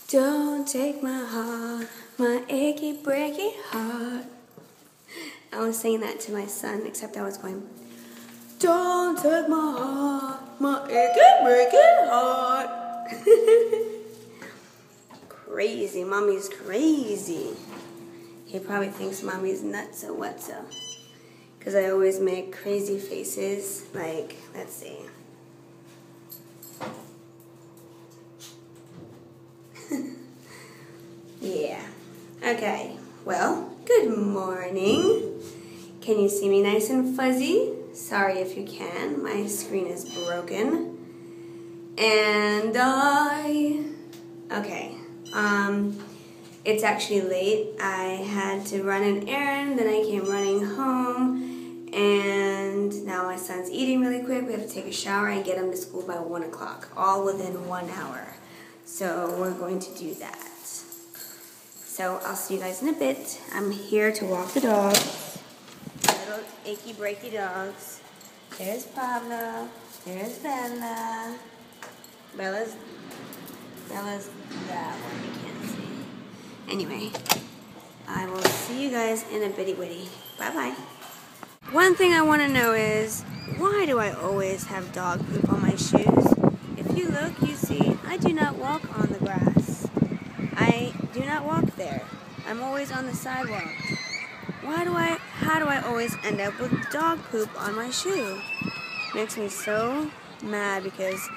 Don't take my heart, my achy breaky heart. I was saying that to my son, except I was going, don't take my heart, my achy breaky heart. Crazy, mommy's crazy. He probably thinks mommy's nuts or what's up. Because I always make crazy faces, like, let's see. Yeah. Okay. Well, good morning. Can you see me nice and fuzzy? Sorry if you can. My screen is broken. And okay. It's actually late. I had to run an errand, then I came running home, and now my son's eating really quick. We have to take a shower and get him to school by 1 o'clock, all within 1 hour. So we're going to do that. So I'll see you guys in a bit. I'm here to walk the dogs, little achy breaky dogs. There's Pablo, there's Bella. Bella's that one, you can't see. Anyway, I will see you guys in a bitty witty. Bye-bye. One thing I want to know is, why do I always have dog poop on my shoes? If you look, you see, I do not walk on the grass. I do not walk there. I'm always on the sidewalk. How do I always end up with dog poop on my shoe? Makes me so mad because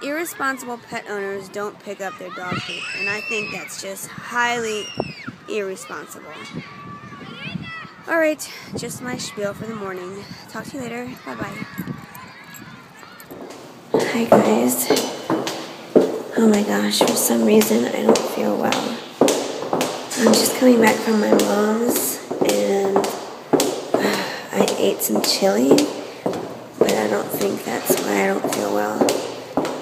irresponsible pet owners don't pick up their dog poop, and I think that's just highly irresponsible. Alright, just my spiel for the morning. Talk to you later. Bye-bye. Hi guys. Oh my gosh, for some reason I don't feel well. I'm just coming back from my mom's, and I ate some chili, but I don't think that's why I don't feel well.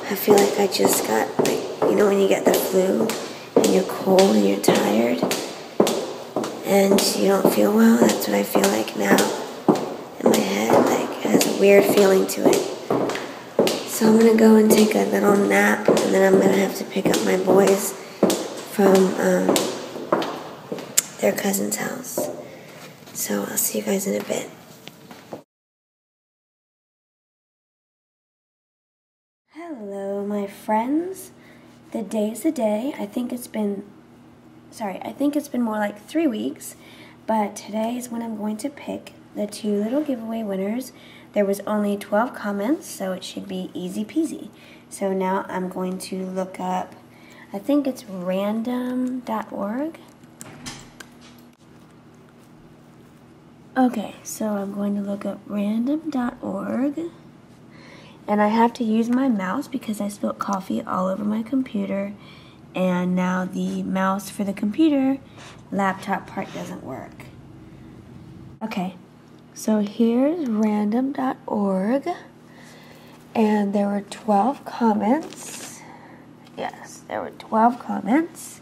I feel like I just got, like, you know when you get the flu and you're cold and you're tired and you don't feel well? That's what I feel like now in my head. Like, it has a weird feeling to it. So I'm going to go and take a little nap, and then I'm going to have to pick up my boys from their cousin's house. So I'll see you guys in a bit. Hello, my friends. The day's the day. I think it's been more like 3 weeks, but today is when I'm going to pick the 2 little giveaway winners. There was only 12 comments, so it should be easy peasy. So now I'm going to look up, I think it's random.org. Okay, so I'm going to look up random.org. And I have to use my mouse because I spilled coffee all over my computer, and now the mouse for the computer laptop part doesn't work. Okay, so here's random.org, and there were 12 comments. Yes, there were 12 comments.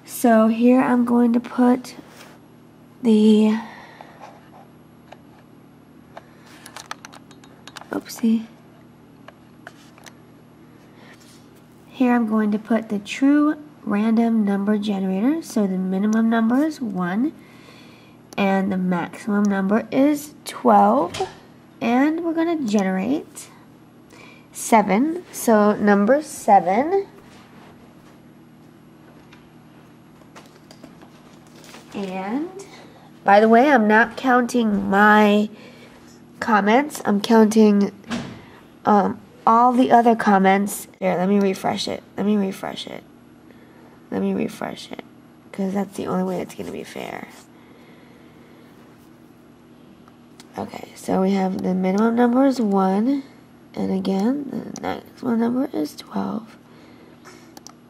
So here I'm going to put the, oopsie. Here I'm going to put the true random number generator. So the minimum number is 1 and the maximum number is 12. And we're going to generate 7. So number 7. And by the way, I'm not counting my comments. I'm counting all the other comments. Here, let me refresh it. Because that's the only way it's going to be fair. Okay, so we have the minimum number is 1. And again, the maximum number is 12.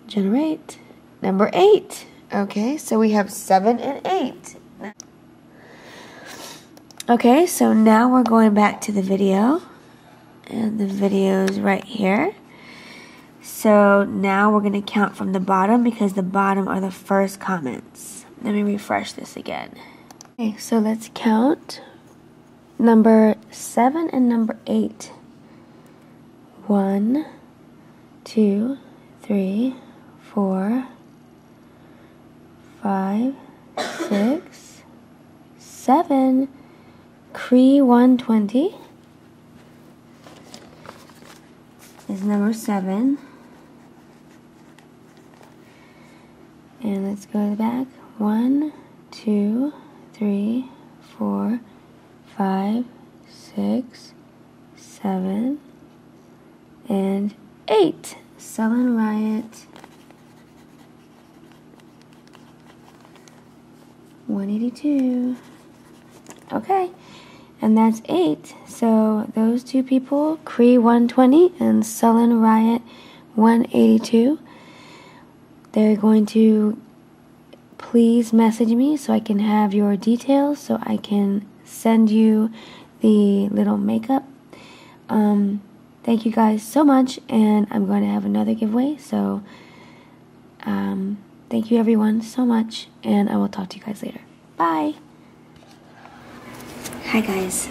Generate. Number 8. Okay, so we have 7 and 8. Okay, so now we're going back to the video. And the video is right here. So now we're going to count from the bottom because the bottom are the first comments. Let me refresh this again. Okay, so let's count number 7 and number 8. 1, 2, 3, 4, 5, 6, 7. Cree 120 is number 7. And let's go to the back. 1, 2, 3, 4, 5, 6, 7, and 8. Sullen Riot 182. Okay, and that's 8. So those two people, Cree 120 and Sullen Riot 182, they're going to please message me so I can have your details, so I can send you the little makeup. Thank you guys so much, and I'm going to have another giveaway, so thank you everyone so much, and I will talk to you guys later. Bye! Hi guys.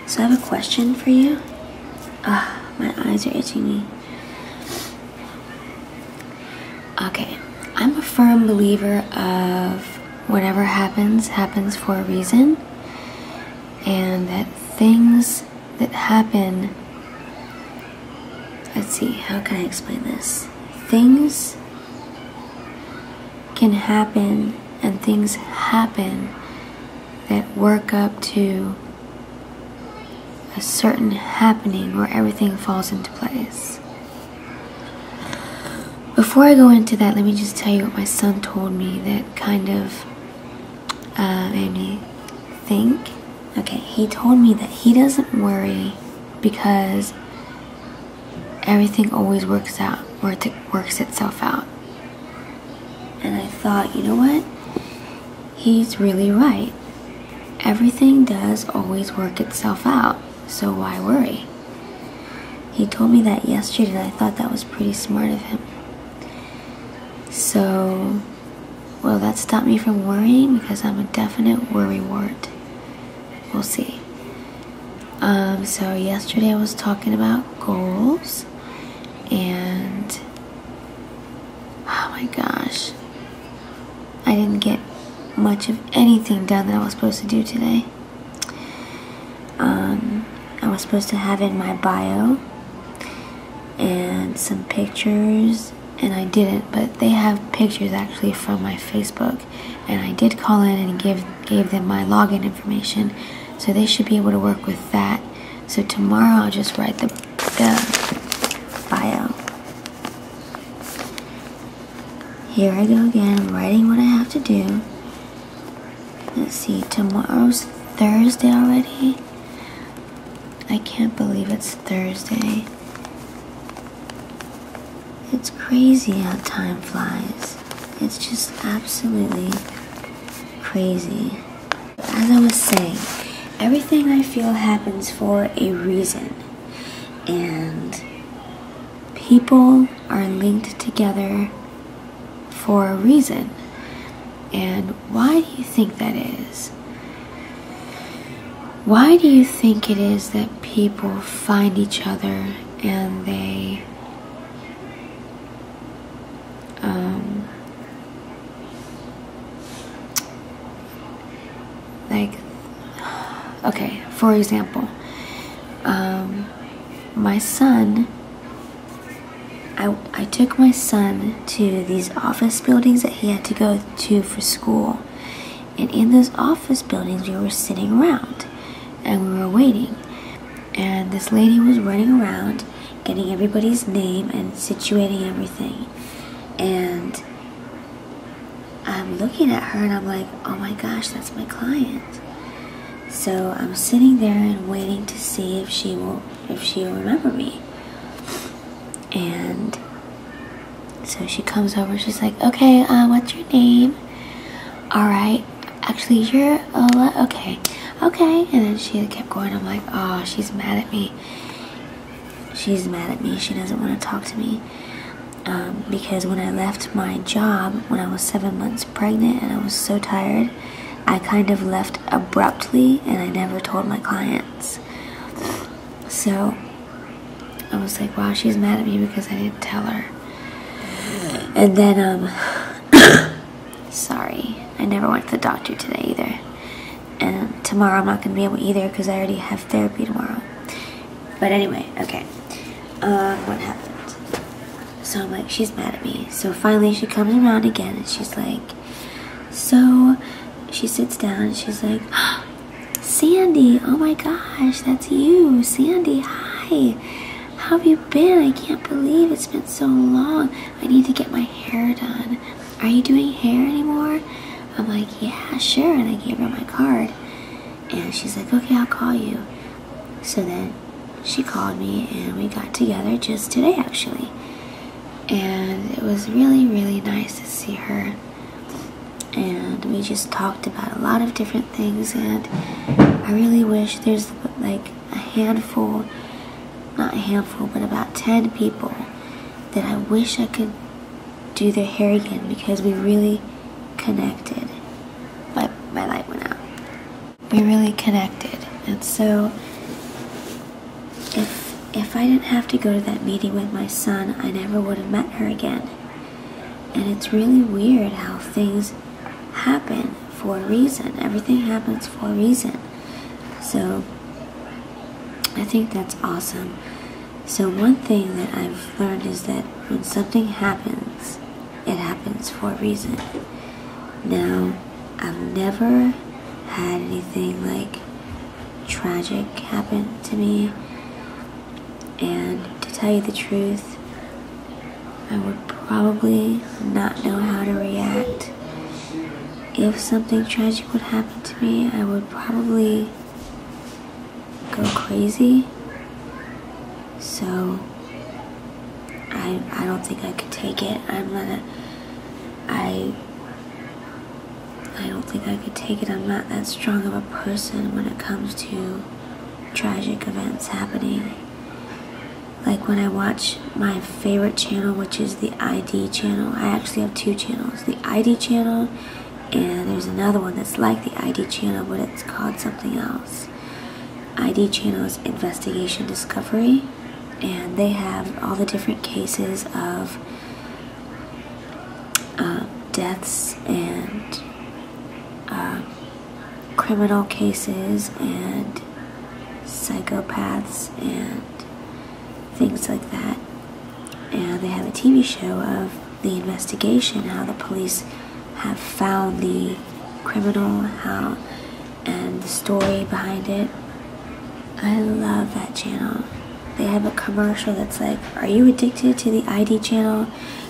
So I have a question for you. My eyes are itching me. Okay, I'm a firm believer of whatever happens for a reason, and that things that happen, let's see, how can I explain this? Things can happen, and things happen that work up to a certain happening where everything falls into place. Before I go into that, let me just tell you what my son told me that kind of made me think. Okay, he told me that he doesn't worry because everything always works itself out. And I thought, you know what? He's really right. Everything does always work itself out, so why worry? He told me that yesterday, and I thought that was pretty smart of him. So, will that stop me from worrying? Because I'm a definite worrywart. We'll see. So yesterday I was talking about goals, and oh my gosh, I didn't get much of anything done that I was supposed to do today. I was supposed to have in my bio and some pictures, and I didn't, but they have pictures actually from my Facebook, and I did call in and gave them my login information, so they should be able to work with that. So tomorrow I'll just write the bio. Here I go again, writing what I have to do. Let's see, tomorrow's Thursday already. I can't believe it's Thursday. It's crazy how time flies. It's just absolutely crazy. As I was saying, everything I feel happens for a reason. And people are linked together for a reason. And why do you think that is? Why do you think it is that people find each other and they okay, for example, my son, I took my son to these office buildings that he had to go to for school, and in those office buildings we were sitting around and we were waiting, and this lady was running around getting everybody's name and situating everything, and I'm looking at her and I'm like, oh my gosh, that's my client. So I'm sitting there and waiting to see if she'll remember me. And so she comes over, she's like, okay, what's your name? Alright, actually you're Ola, okay. And then she kept going. I'm like, oh, she's mad at me. She's mad at me. She doesn't want to talk to me. Because when I left my job when I was 7 months pregnant and I was so tired, I kind of left abruptly and I never told my clients. So I was like, wow, she's mad at me because I didn't tell her. And then I never went to the doctor today either. And tomorrow I'm not going to be able either because I already have therapy tomorrow. But anyway, okay. What happened? So I'm like, she's mad at me. So finally she comes around again and she's like, so she sits down and she's like, Sandy, oh my gosh, that's you. Sandy, hi. How have you been? I can't believe it's been so long. I need to get my hair done. Are you doing hair anymore? I'm like, yeah, sure. And I gave her my card. And she's like, okay, I'll call you. So then she called me and we got together just today, actually. And it was really, really nice to see her. And we just talked about a lot of different things. And I really wish there's like a handful, not a handful, but about 10 people that I wish I could do their hair again because we really connected. My light went out. We really connected. And so if I didn't have to go to that meeting with my son, I never would have met her again. And it's really weird how things happen for a reason. Everything happens for a reason. So I think that's awesome. So one thing that I've learned is that when something happens, it happens for a reason. Now, I've never had anything like tragic happen to me. And to tell you the truth, I would probably not know how to react. If something tragic would happen to me, I would probably go crazy. So I don't think I could take it. I don't think I could take it. I'm not that strong of a person when it comes to tragic events happening. Like when I watch my favorite channel, which is the ID channel. I actually have two channels. The ID channel, and there's another one that's like the ID channel, but it's called something else. ID channel is Investigation Discovery, and they have all the different cases of deaths and criminal cases and psychopaths and things like that. And they have a TV show of the investigation, how the police have found the criminal, and the story behind it. I love that channel. They have a commercial that's like, are you addicted to the ID channel?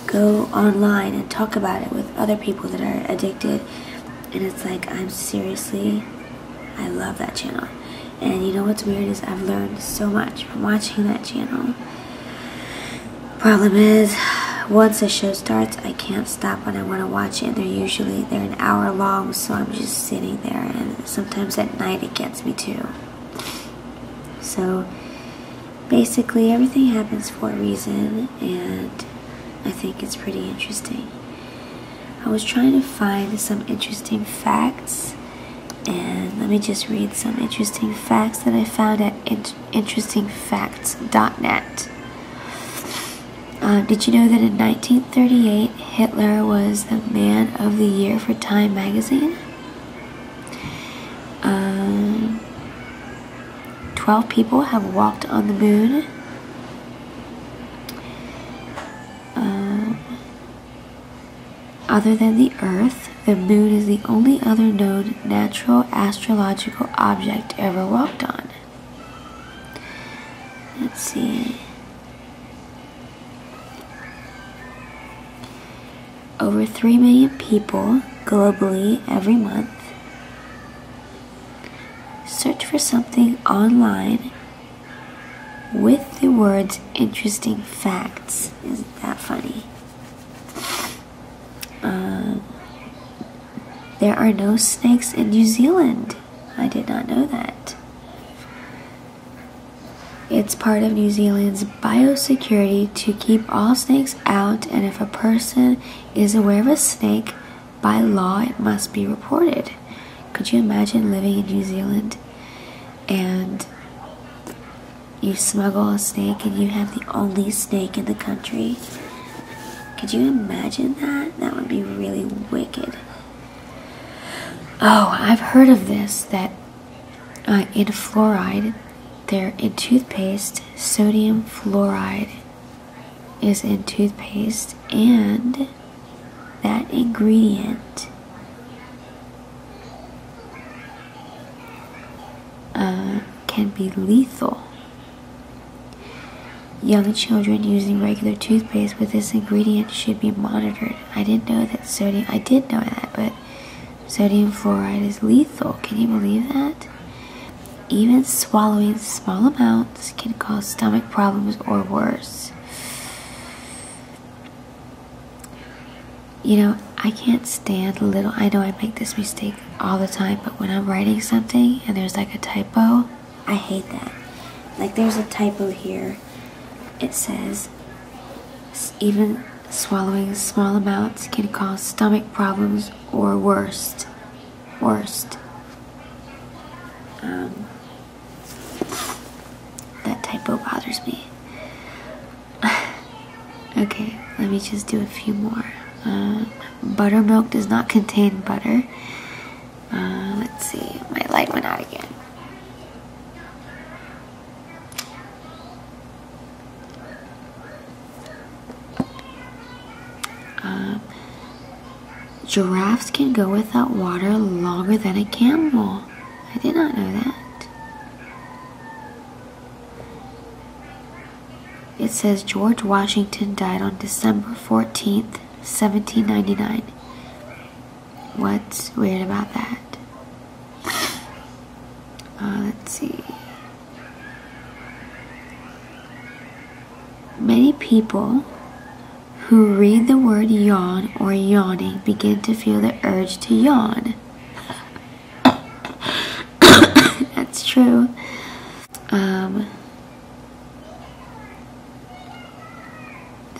Go online and talk about it with other people that are addicted. And it's like, I love that channel. And you know what's weird is I've learned so much from watching that channel. Problem is, once a show starts, I can't stop when I want to watch it. They're an hour long, so I'm just sitting there, and sometimes at night it gets me too. So basically everything happens for a reason, and I think it's pretty interesting. I was trying to find some interesting facts, and let me just read some interesting facts that I found at interestingfacts.net. Did you know that in 1938, Hitler was the Man of the Year for Time magazine? 12 people have walked on the moon. Other than the Earth, the moon is the only other known natural astrological object ever walked on. Let's see. Over 3 million people globally every month search for something online with the words interesting facts. Isn't that funny? There are no snakes in New Zealand. I did not know that. It's part of New Zealand's biosecurity to keep all snakes out, and if a person is aware of a snake, by law it must be reported. Could you imagine living in New Zealand and you smuggle a snake and you have the only snake in the country? Could you imagine that? That would be really wicked. Oh, I've heard of this, that in fluoride, in toothpaste, sodium fluoride is in toothpaste, and that ingredient can be lethal. Young children using regular toothpaste with this ingredient should be monitored. I did know that, but sodium fluoride is lethal. Can you believe that? Even swallowing small amounts can cause stomach problems or worse. You know, I can't stand I know I make this mistake all the time, but when I'm writing something and there's like a typo, I hate that. Like there's a typo here. It says, even swallowing small amounts can cause stomach problems or worst. That typo bothers me. Okay, let me just do a few more. Buttermilk does not contain butter. Let's see, my light went out again. Giraffes can go without water longer than a camel. I did not know that. It says George Washington died on December 14th, 1799. What's weird about that? Let's see. Many people who read the word yawn or yawning begin to feel the urge to yawn. That's true.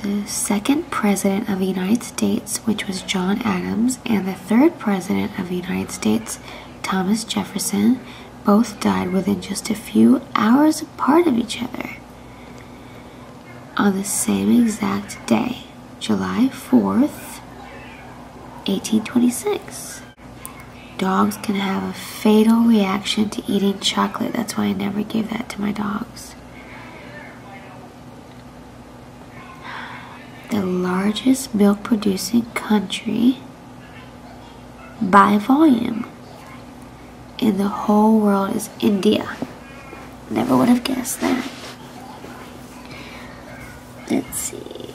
The second president of the United States, which was John Adams, and the third president of the United States, Thomas Jefferson, both died within just a few hours apart of each other on the same exact day, July 4th, 1826. Dogs can have a fatal reaction to eating chocolate. That's why I never give that to my dogs. The largest milk producing country by volume in the whole world is India. Never would have guessed that. Let's see.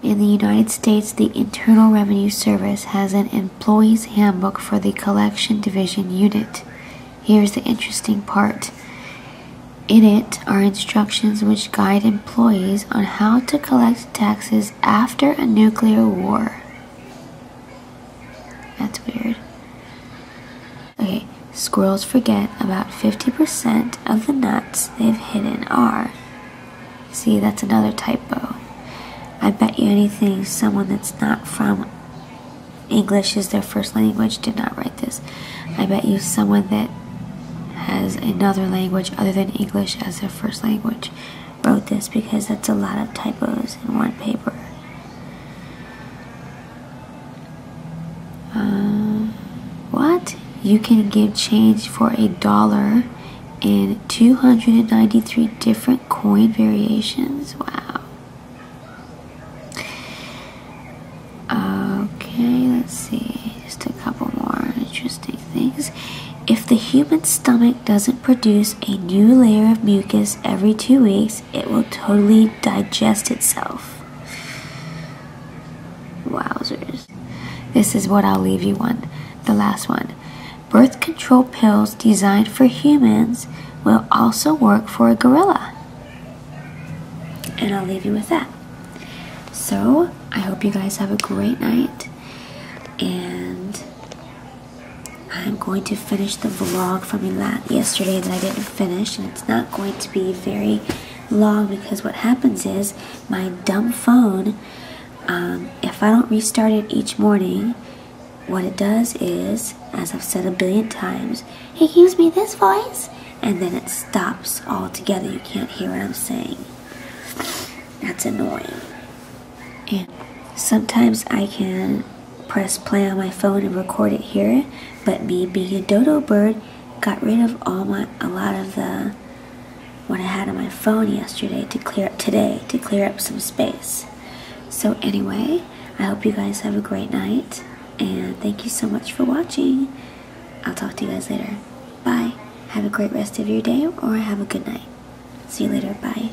In the United States, the Internal Revenue Service has an employee's handbook for the collection division unit. Here's the interesting part. In it are instructions which guide employees on how to collect taxes after a nuclear war. That's weird. Okay, squirrels forget about 50% of the nuts they've hidden are. See, that's another typo. I bet you anything someone that's not from English is their first language did not write this. I bet you someone that has another language other than English as their first language wrote this, because that's a lot of typos in one paper. What? You can give change for $1 in 293 different coin variations? Wow. Okay, let's see. Just a couple more interesting things. If the human stomach doesn't produce a new layer of mucus every 2 weeks, it will totally digest itself. Wowzers. This is what I'll leave you on. The last one. Birth control pills designed for humans will also work for a gorilla. And I'll leave you with that. So, I hope you guys have a great night. And I'm going to finish the vlog from yesterday that I didn't finish. And it's not going to be very long, because what happens is my dumb phone, if I don't restart it each morning, what it does is, as I've said a billion times, it gives me this voice, and then it stops altogether. You can't hear what I'm saying. That's annoying. And sometimes I can press play on my phone and record it here, but me being a dodo bird got rid of a lot of the what I had on my phone yesterday to clear up some space. So anyway, I hope you guys have a great night, and thank you so much for watching. I'll talk to you guys later. Bye. Have a great rest of your day, or have a good night. See you later. Bye.